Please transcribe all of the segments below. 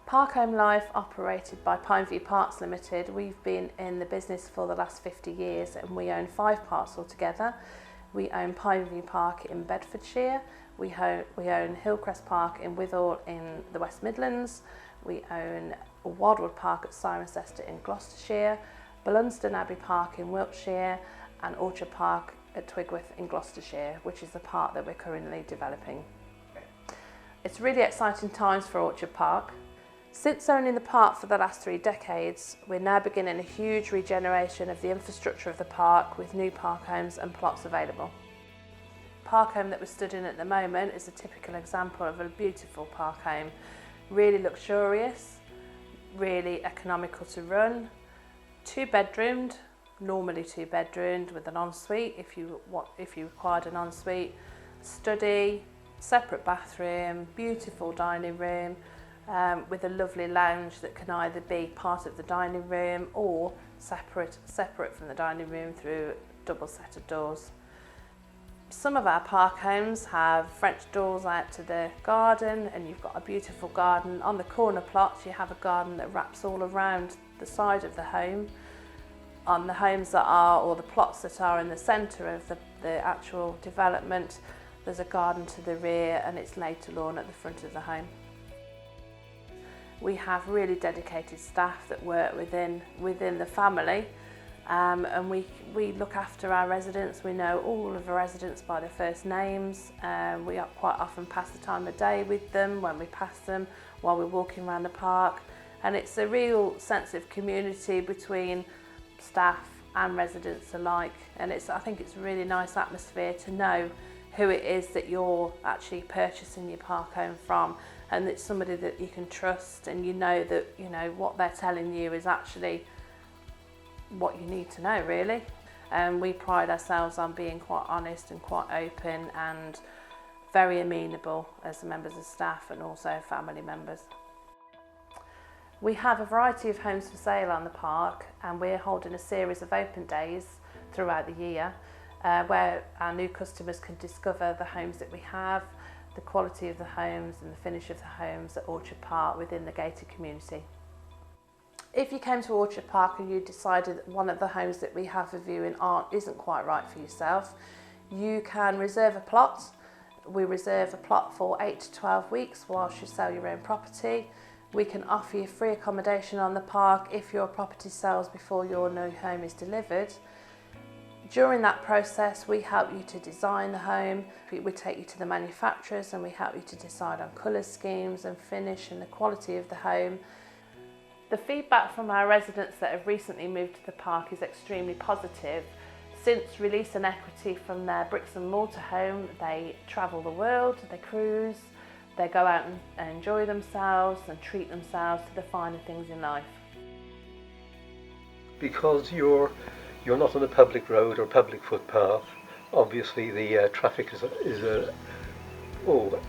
Parkhome Life, operated by Pineview Parks Limited, we've been in the business for the last 50 years and we own 5 parks altogether. We own Pineview Park in Bedfordshire, we own Hillcrest Park in Withall in the West Midlands, we own Wildwood Park at Cirencester in Gloucestershire, Blunsdon Abbey Park in Wiltshire and Orchard Park at Twigworth in Gloucestershire, which is the park that we're currently developing. It's really exciting times for Orchard Park. Since owning the park for the last 3 decades, we're now beginning a huge regeneration of the infrastructure of the park with new park homes and plots available. Park home that we're stood in at the moment is a typical example of a beautiful park home. Really luxurious, really economical to run, 2-bedroomed, normally 2-bedroomed with an ensuite if you required an ensuite, study, separate bathroom, beautiful dining room, with a lovely lounge that can either be part of the dining room or separate from the dining room through a double set of doors. Some of our park homes have French doors out to the garden, and you've got a beautiful garden. On the corner plots you have a garden that wraps all around the side of the home. On the homes that are, or the plots that are in the centre of the actual development, there's a garden to the rear and it's laid to lawn at the front of the home. We have really dedicated staff that work within the family, and we look after our residents. We know all of the residents by their first names. We quite often pass the time of day with them when we pass them while we're walking around the park, and it's a real sense of community between staff and residents alike, and I think it's a really nice atmosphere to know who it is that you're actually purchasing your park home from, and it's somebody that you can trust, and you know that what they're telling you is actually what you need to know, really. And we pride ourselves on being quite honest and quite open and very amenable as members of staff and also family members. We have a variety of homes for sale on the park, and we're holding a series of open days throughout the year where our new customers can discover the homes that we have, the quality of the homes and the finish of the homes at Orchard Park within the gated community. If you came to Orchard Park and you decided that one of the homes that we have for viewing isn't quite right for yourself, you can reserve a plot. We reserve a plot for 8 to 12 weeks whilst you sell your own property. We can offer you free accommodation on the park if your property sells before your new home is delivered. During that process, we help you to design the home. We take you to the manufacturers and we help you to decide on colour schemes and finish and the quality of the home. The feedback from our residents that have recently moved to the park is extremely positive. Since releasing equity from their bricks and mortar home, they travel the world, they cruise, they go out and enjoy themselves and treat themselves to the finer things in life. Because you're not on a public road or public footpath, obviously the traffic is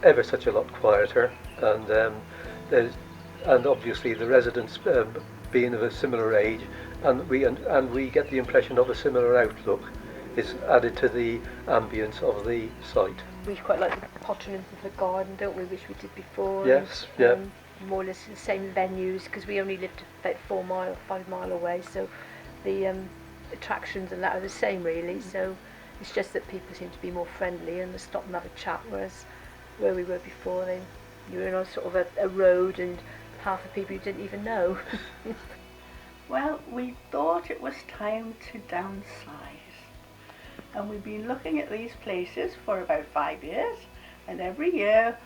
ever such a lot quieter, and obviously the residents being of a similar age, and we get the impression of a similar outlook is added to the ambience of the site. We quite like the pottering into the garden, don't we, which we did before. Yes, and, more or less the same venues, because we only lived about 5 mile away, so the attractions and that are the same really. So it's just that people seem to be more friendly and they stop and have a chat, whereas where we were before, you were on sort of a road and half the people you didn't even know. Well, we thought it was time to downsize, and we've been looking at these places for about 5 years, and every year,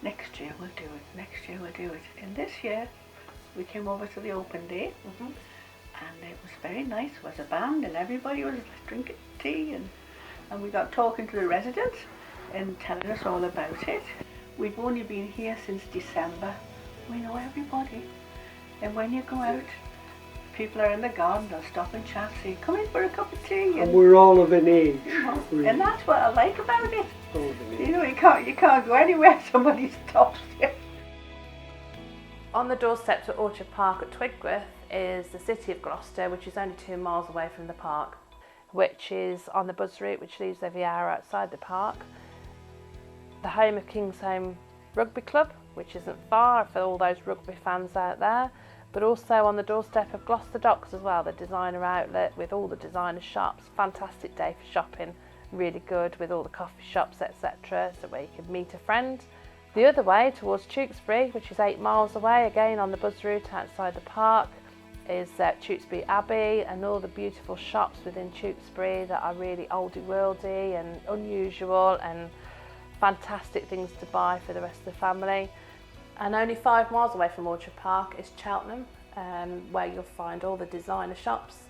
next year we'll do it, next year we'll do it. And this year we came over to the open day, and it was very nice. There was a band and everybody was drinking tea, and we got talking to the residents and telling us all about it. We've only been here since December. We know everybody, and when you go out, people are in the garden, they'll stop and chat, say, come in for a cup of tea. And we're all of an age. Really. And that's what I like about it. You can't go anywhere, somebody stops you. On the doorstep to Orchard Park at Twigworth is the city of Gloucester, which is only 2 miles away from the park, which is on the bus route which leaves every hour outside the park. The home of Kingsholm Rugby Club, which isn't far for all those rugby fans out there, but also on the doorstep of Gloucester Docks as well, the designer outlet with all the designer shops. Fantastic day for shopping, really good with all the coffee shops, etc., so where you can meet a friend. The other way towards Tewkesbury, which is 8 miles away, again on the bus route outside the park, is Tewkesbury Abbey and all the beautiful shops within Tewkesbury that are really oldie worldy and unusual and fantastic things to buy for the rest of the family. And only 5 miles away from Orchard Park is Cheltenham, where you'll find all the designer shops.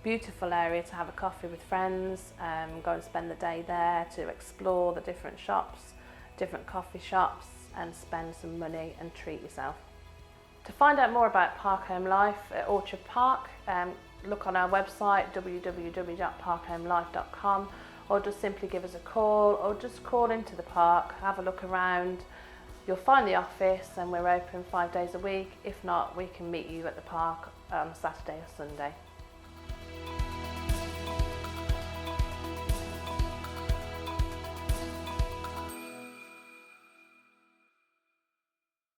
Beautiful area to have a coffee with friends, go and spend the day there to explore the different shops, different coffee shops, and spend some money and treat yourself. To find out more about Parkhome Life at Orchard Park, look on our website www.parkhomelife.com, or just simply give us a call, or just call into the park, have a look around. You'll find the office and we're open 5 days a week. If not, we can meet you at the park Saturday or Sunday.